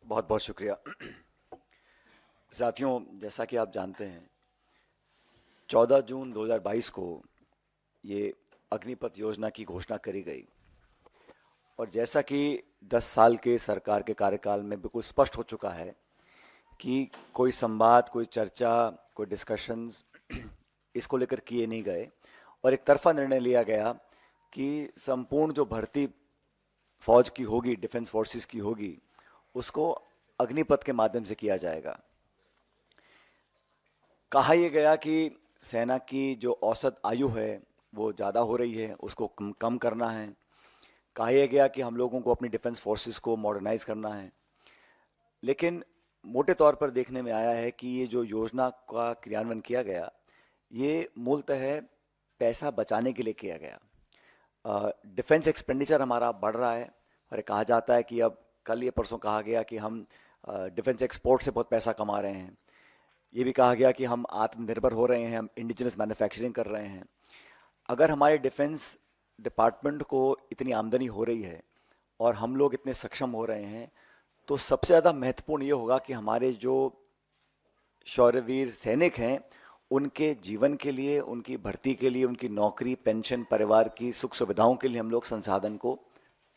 बहुत बहुत शुक्रिया। साथियों, जैसा कि आप जानते हैं, 14 जून 2022 को ये अग्निपथ योजना की घोषणा करी गई और जैसा कि 10 साल के सरकार के कार्यकाल में बिल्कुल स्पष्ट हो चुका है कि कोई संवाद, कोई चर्चा, कोई डिस्कशंस इसको लेकर किए नहीं गए और एक तरफा निर्णय लिया गया कि संपूर्ण जो भर्ती फौज की होगी, डिफेंस फोर्सेस की होगी, उसको अग्निपथ के माध्यम से किया जाएगा। कहा यह गया कि सेना की जो औसत आयु है वो ज़्यादा हो रही है, उसको कम करना है। कहा यह गया कि हम लोगों को अपनी डिफेंस फोर्सेस को मॉडर्नाइज करना है। लेकिन मोटे तौर पर देखने में आया है कि ये जो योजना का क्रियान्वयन किया गया, ये मूलतः पैसा बचाने के लिए किया गया। डिफेंस एक्सपेंडिचर हमारा बढ़ रहा है और कहा जाता है कि अब कल ये परसों कहा गया कि हम डिफेंस एक्सपोर्ट से बहुत पैसा कमा रहे हैं। ये भी कहा गया कि हम आत्मनिर्भर हो रहे हैं, हम इंडिजिनस मैन्युफैक्चरिंग कर रहे हैं। अगर हमारे डिफेंस डिपार्टमेंट को इतनी आमदनी हो रही है और हम लोग इतने सक्षम हो रहे हैं, तो सबसे ज़्यादा महत्वपूर्ण ये होगा कि हमारे जो शौर्यवीर सैनिक हैं, उनके जीवन के लिए, उनकी भर्ती के लिए, उनकी नौकरी, पेंशन, परिवार की सुख सुविधाओं के लिए हम लोग संसाधन को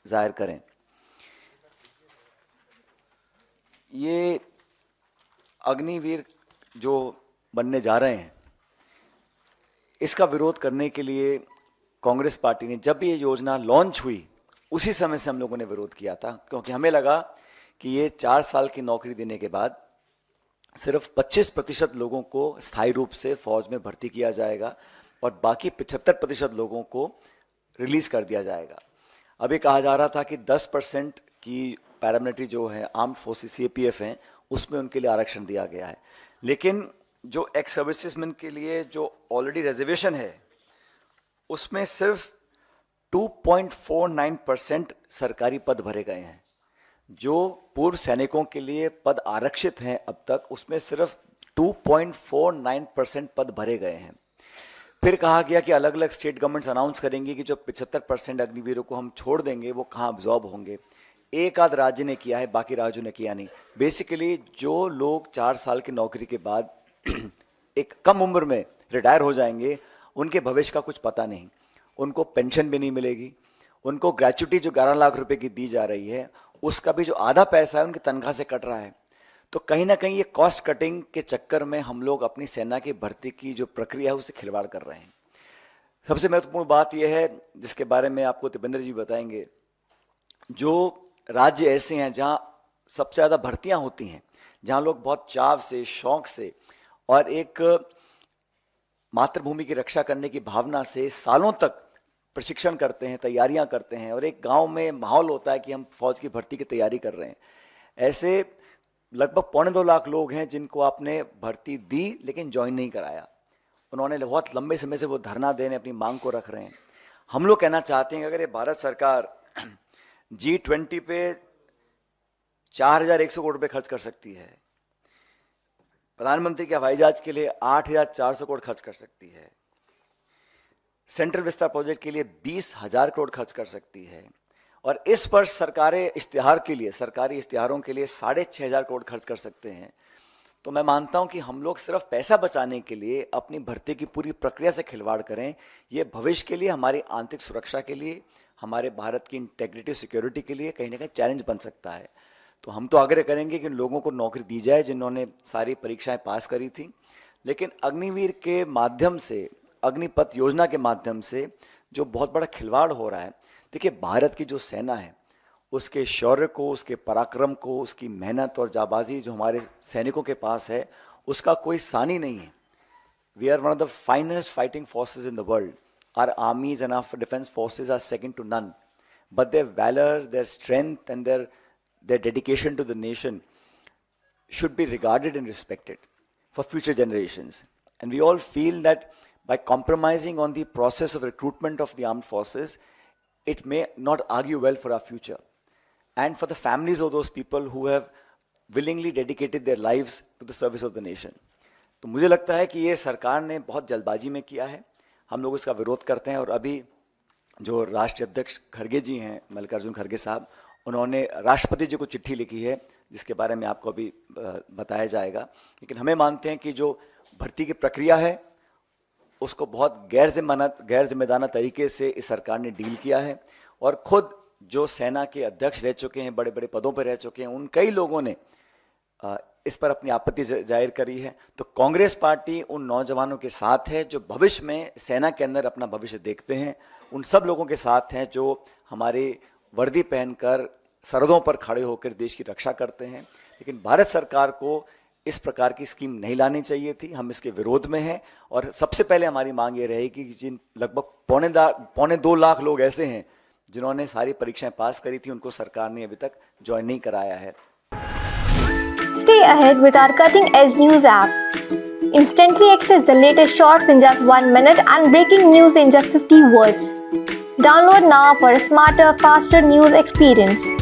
जाहिर करें। ये अग्निवीर जो बनने जा रहे हैं, इसका विरोध करने के लिए कांग्रेस पार्टी ने, जब ये योजना लॉन्च हुई उसी समय से हम लोगों ने विरोध किया था, क्योंकि हमें लगा कि ये 4 साल की नौकरी देने के बाद सिर्फ 25% लोगों को स्थायी रूप से फौज में भर्ती किया जाएगा और बाकी 75% लोगों को रिलीज कर दिया जाएगा। अभी कहा जा रहा था कि 10% की पैरामिलिट्री जो है, आर्म्ड फोर्सेस सीएपीएफ हैं, उसमें उनके लिए आरक्षण दिया गया है। लेकिन जो एक्स सर्विसेजमैन के लिए जो ऑलरेडी रिजर्वेशन है, उसमें सिर्फ 2.49% सरकारी पद भरे गए हैं। जो पूर्व सैनिकों के लिए पद आरक्षित हैं अब तक, उसमें सिर्फ 2.49% पद भरे गए हैं। फिर कहा गया कि अलग अलग स्टेट गवर्नमेंट्स अनाउंस करेंगी कि जो 75% अग्निवीरों को हम छोड़ देंगे वो कहाँ अब्जॉर्ब होंगे। एक आध राज्य ने किया है, बाकी राज्यों ने किया नहीं। बेसिकली जो लोग 4 साल की नौकरी के बाद एक कम उम्र में रिटायर हो जाएंगे, उनके भविष्य का कुछ पता नहीं, उनको पेंशन भी नहीं मिलेगी, उनको ग्रेच्युटी जो 11 लाख रुपए की दी जा रही है, उसका भी जो आधा पैसा है उनकी तनख्वाह से कट रहा है। तो कहीं ना कहीं ये कॉस्ट कटिंग के चक्कर में हम लोग अपनी सेना की भर्ती की जो प्रक्रिया है उससे खिलवाड़ कर रहे हैं। सबसे महत्वपूर्ण बात यह है, जिसके बारे में आपको तिपेंद्र जी बताएंगे, जो राज्य ऐसे हैं जहां सबसे ज़्यादा भर्तियां होती हैं, जहां लोग बहुत चाव से, शौक से और एक मातृभूमि की रक्षा करने की भावना से सालों तक प्रशिक्षण करते हैं, तैयारियां करते हैं और एक गांव में माहौल होता है कि हम फौज की भर्ती की तैयारी कर रहे हैं। ऐसे लगभग 2.25 लाख लोग हैं जिनको आपने भर्ती दी लेकिन ज्वाइन नहीं कराया। उन्होंने बहुत लंबे समय से वो धरना देने, अपनी मांग को रख रहे हैं। हम लोग कहना चाहते हैं कि अगर ये भारत सरकार G20 पे 4,100 करोड़ रुपए खर्च कर सकती है, प्रधानमंत्री के हवाई जहाज के लिए 8,400 करोड़ खर्च कर सकती है, सेंट्रल विस्तार प्रोजेक्ट के लिए 20,000 करोड़ खर्च कर सकती है, और इस वर्ष सरकारी इश्तिहारों के लिए 6,500 करोड़ खर्च कर सकते हैं, तो मैं मानता हूं कि हम लोग सिर्फ पैसा बचाने के लिए अपनी भर्ती की पूरी प्रक्रिया से खिलवाड़ करें। ये भविष्य के लिए, हमारी आंतरिक सुरक्षा के लिए, हमारे भारत की इंटेग्रिटी, सिक्योरिटी के लिए कहीं ना कहीं चैलेंज बन सकता है। तो हम तो आग्रह करेंगे कि लोगों को नौकरी दी जाए जिन्होंने सारी परीक्षाएं पास करी थी, लेकिन अग्निवीर के माध्यम से, अग्निपथ योजना के माध्यम से जो बहुत बड़ा खिलवाड़ हो रहा है, देखिए भारत की जो सेना है, उसके शौर्य को, उसके पराक्रम को, उसकी मेहनत और जाबाजी जो हमारे सैनिकों के पास है, उसका कोई सानी नहीं है। We are one of the finest fighting forces in the world. Our armies and our defense forces are second to none. But their valor, their strength and their dedication to the nation should be regarded and respected for future generations. And we all feel that by compromising on the process of recruitment of the armed forces, it may not argue well for our future. And for the families of those people who have willingly dedicated their lives to the service of the nation. तो मुझे लगता है कि ये सरकार ने बहुत जल्दबाजी में किया है, हम लोग इसका विरोध करते हैं। और अभी जो राष्ट्रीय अध्यक्ष खरगे जी हैं, मल्लिकार्जुन खरगे साहब, उन्होंने राष्ट्रपति जी को चिट्ठी लिखी है जिसके बारे में आपको अभी बताया जाएगा। लेकिन हमें मानते हैं कि जो भर्ती की प्रक्रिया है उसको बहुत गैर जिम्मेदाराना तरीके से इस सरकार ने डील किया है, और खुद जो सेना के अध्यक्ष रह चुके हैं, बड़े बड़े पदों पर रह चुके हैं, उन कई लोगों ने इस पर अपनी आपत्ति जाहिर करी है। तो कांग्रेस पार्टी उन नौजवानों के साथ है जो भविष्य में सेना के अंदर अपना भविष्य देखते हैं, उन सब लोगों के साथ हैं जो हमारी वर्दी पहनकर सरहदों पर खड़े होकर देश की रक्षा करते हैं। लेकिन भारत सरकार को इस प्रकार की स्कीम नहीं लानी चाहिए थी, हम इसके विरोध में हैं। और सबसे पहले हमारी मांग ये रहेगी कि जिन लगभग 2.25 लाख लोग ऐसे हैं जिन्होंने सारी परीक्षाएं पास करी थी, उनको सरकार ने अभी तक ज्वाइन नहीं कराया है। Stay ahead with our cutting-edge news app. Instantly access the latest shorts in just 1 minute and breaking news in just 50 words. Download now for a smarter, faster news experience.